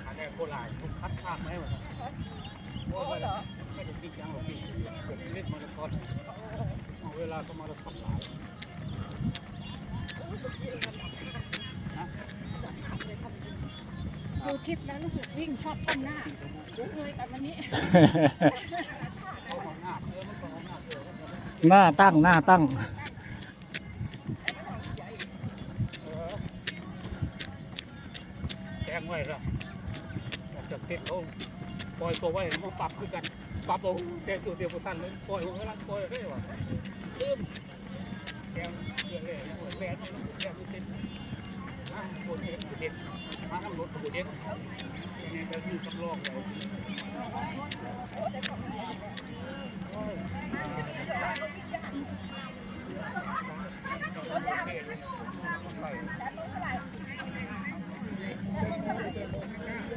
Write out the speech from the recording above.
อันนี้โคราชทุกพัดภาคไหมวะโอ้เหรอไม่ได้กินยังหรอกพี่เกิดเล่นมาราธอนเวลาก็มาราธอนหลายดูคลิปแล้วรู้สึกวิ่งชอบต้นหน้าลุกเลยแต่วันนี้ หน้าตั้งหน้าตั้งแจ้งไว้ละจากเต็นเขาปล่อยตัวไว้มาปรับคือกันปรับเอาแต่ตัวเดียวท่านเลยปล่อยหัวกำลังปล่อยได้หรอลืมแจ้งเรื่องเลยนะหัวแหวนแล้วแจ้งเต็นบนเด็ดมาทำรถบนเด็ดนี่ก็คือสำรองเลย